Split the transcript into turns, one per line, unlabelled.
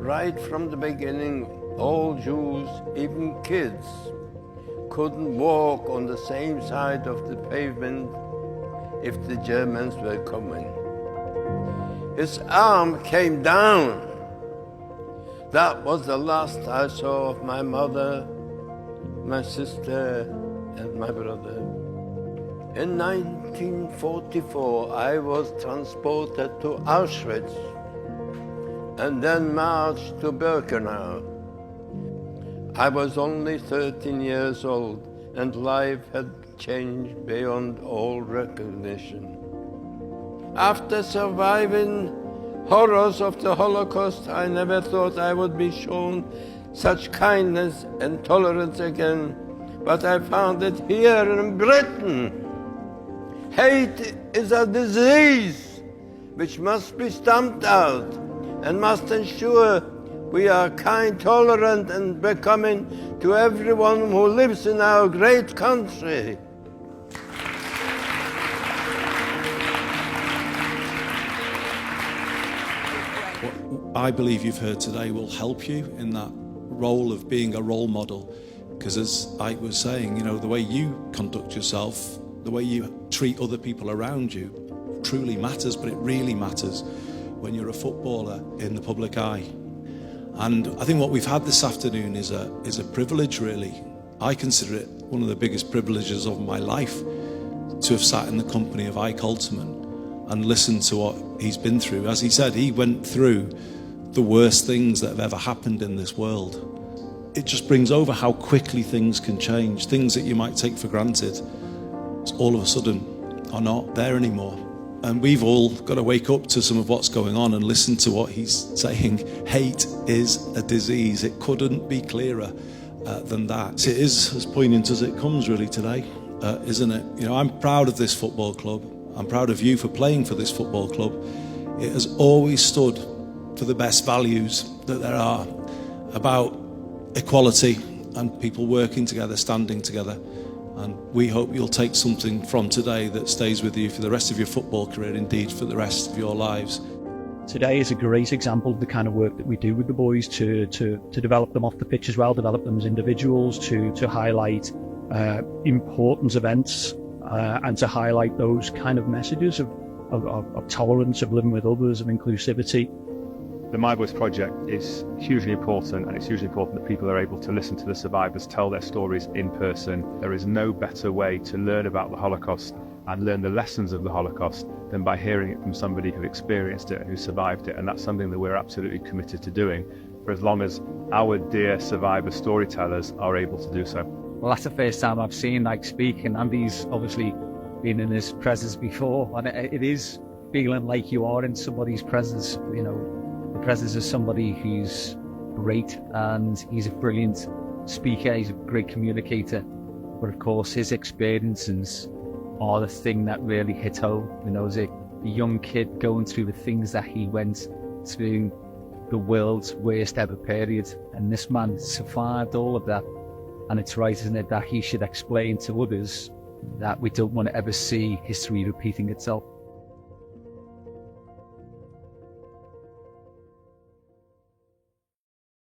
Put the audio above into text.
right from the beginning, all Jews, even kids, couldn't walk on the same side of the pavement if the Germans were coming. His arm came down. That was the last I saw of my mother, my sister, and my brother. In 1944, I was transported to Auschwitz and then marched to Birkenau. I was only 13 years old, and life had changed beyond all recognition. After surviving horrors of the Holocaust, I never thought I would be shown such kindness and tolerance again, but I found it here in Britain. Hate is a disease which must be stamped out and must ensure we are kind, tolerant, and becoming to everyone who lives in our great country.
What I believe you've heard today will help you in that role of being a role model, because as Ike was saying, you know, the way you conduct yourself, the way you treat other people around you truly matters, but it really matters when you're a footballer in the public eye. And I think what we've had this afternoon is a privilege, really. I consider it one of the biggest privileges of my life to have sat in the company of Ike Alterman and listened to what he's been through. As he said, he went through the worst things that have ever happened in this world. It just brings over how quickly things can change. Things that you might take for granted, all of a sudden are not there anymore. And we've all got to wake up to some of what's going on and listen to what he's saying. Hate is a disease. It couldn't be clearer than that. It is as poignant as it comes really today, isn't it? You know, I'm proud of this football club. I'm proud of you for playing for this football club. It has always stood for the best values that there are about equality and people working together, standing together. And we hope you'll take something from today that stays with you for the rest of your football career, indeed for the rest of your lives.
Today is a great example of the kind of work that we do with the boys to develop them off the pitch as well, develop them as individuals, to highlight important events and to highlight those kind of messages of tolerance, of living with others, of inclusivity.
The My Voice project is hugely important, and it's hugely important that people are able to listen to the survivors tell their stories in person. There is no better way to learn about the Holocaust and learn the lessons of the Holocaust than by hearing it from somebody who experienced it and who survived it, and that's something that we're absolutely committed to doing for as long as our dear survivor storytellers are able to do so.
Well, that's the first time I've seen Ike speak, and Andy's obviously been in his presence before, and it is feeling like you are in somebody's presence, you know, the presence of somebody who's great, and he's a brilliant speaker, he's a great communicator, but of course his experiences are the thing that really hit home. You know, as a young kid going through the things that he went through, the world's worst ever period, and this man survived all of that. And it's right, isn't it, that he should explain to others that we don't want to ever see history repeating itself.